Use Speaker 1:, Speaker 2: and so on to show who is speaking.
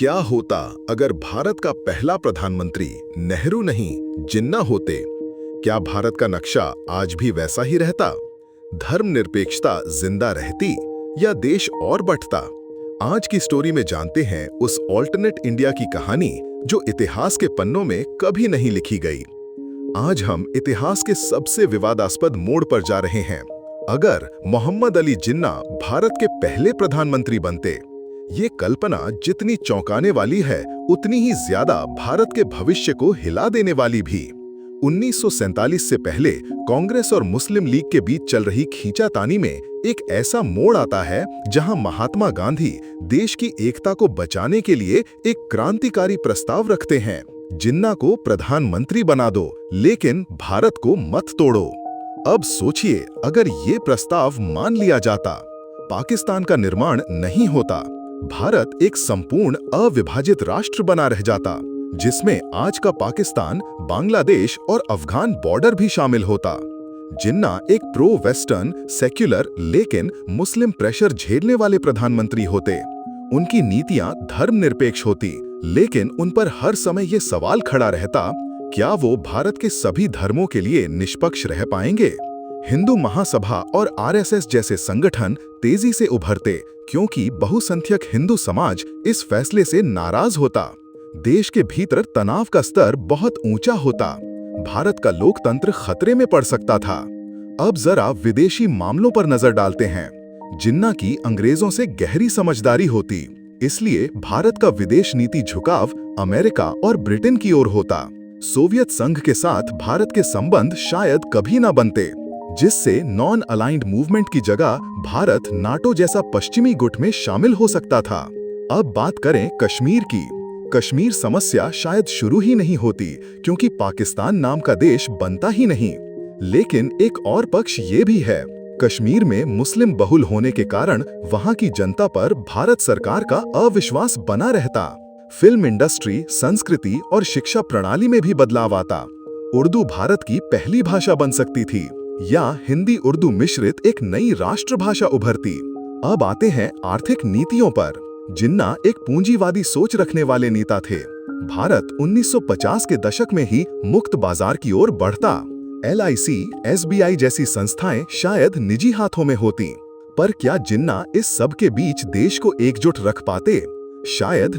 Speaker 1: क्या होता अगर भारत का पहला प्रधानमंत्री नेहरू नहीं जिन्ना होते? क्या भारत का नक्शा आज भी वैसा ही रहता? धर्मनिरपेक्षता जिंदा रहती या देश और बढ़ता? आज की स्टोरी में जानते हैं उस ऑल्टरनेट इंडिया की कहानी जो इतिहास के पन्नों में कभी नहीं लिखी गई। आज हम इतिहास के सबसे विवादास्पद मोड़ पर जा रहे हैं। अगर मोहम्मद अली जिन्ना भारत के पहले प्रधानमंत्री बनते, ये कल्पना जितनी चौंकाने वाली है उतनी ही ज्यादा भारत के भविष्य को हिला देने वाली भी। 1947 से पहले कांग्रेस और मुस्लिम लीग के बीच चल रही खींचातानी में एक ऐसा मोड़ आता है जहां महात्मा गांधी देश की एकता को बचाने के लिए एक क्रांतिकारी प्रस्ताव रखते हैं। जिन्ना को प्रधानमंत्री बना दो, लेकिन भारत को मत तोड़ो। अब सोचिए, अगर ये प्रस्ताव मान लिया जाता, पाकिस्तान का निर्माण नहीं होता, भारत एक संपूर्ण अविभाजित राष्ट्र बना रह जाता, जिसमें आज का पाकिस्तान, बांग्लादेश और अफगान बॉर्डर भी शामिल होता। जिन्ना एक प्रो वेस्टर्न, सेक्युलर लेकिन मुस्लिम प्रेशर झेलने वाले प्रधानमंत्री होते। उनकी नीतियां धर्मनिरपेक्ष होती, लेकिन उन पर हर समय ये सवाल खड़ा रहता, क्या वो भारत के सभी धर्मों के लिए निष्पक्ष रह पाएंगे? हिंदू महासभा और आरएसएस जैसे संगठन तेजी से उभरते, क्योंकि बहुसंख्यक हिंदू समाज इस फैसले से नाराज होता। देश के भीतर तनाव का स्तर बहुत ऊंचा होता। भारत का लोकतंत्र खतरे में पड़ सकता था। अब जरा विदेशी मामलों पर नजर डालते हैं। जिन्ना की अंग्रेजों से गहरी समझदारी होती, इसलिए भारत का विदेश नीति झुकाव अमेरिका और ब्रिटेन की ओर होता। सोवियत संघ के साथ भारत के संबंध शायद कभी ना बनते, जिससे नॉन अलाइंड मूवमेंट की जगह भारत नाटो जैसा पश्चिमी गुट में शामिल हो सकता था। अब बात करें कश्मीर की। कश्मीर समस्या शायद शुरू ही नहीं होती, क्योंकि पाकिस्तान नाम का देश बनता ही नहीं। लेकिन एक और पक्ष ये भी है, कश्मीर में मुस्लिम बहुल होने के कारण वहां की जनता पर भारत सरकार का अविश्वास बना रहता। फिल्म इंडस्ट्री, संस्कृति और शिक्षा प्रणाली में भी बदलाव आता। उर्दू भारत की पहली भाषा बन सकती थी, या हिंदी उर्दू मिश्रित एक नई राष्ट्रभाषा उभरती। अब आते हैं आर्थिक नीतियों पर। जिन्ना एक पूंजीवादी सोच रखने वाले नेता थे। भारत 1950 के दशक में ही मुक्त बाजार की ओर बढ़ता। LIC, SBI जैसी संस्थाएं शायद निजी हाथों में होती, पर क्या जिन्ना इस सब के बीच देश को एकजुट रख पाते? शायद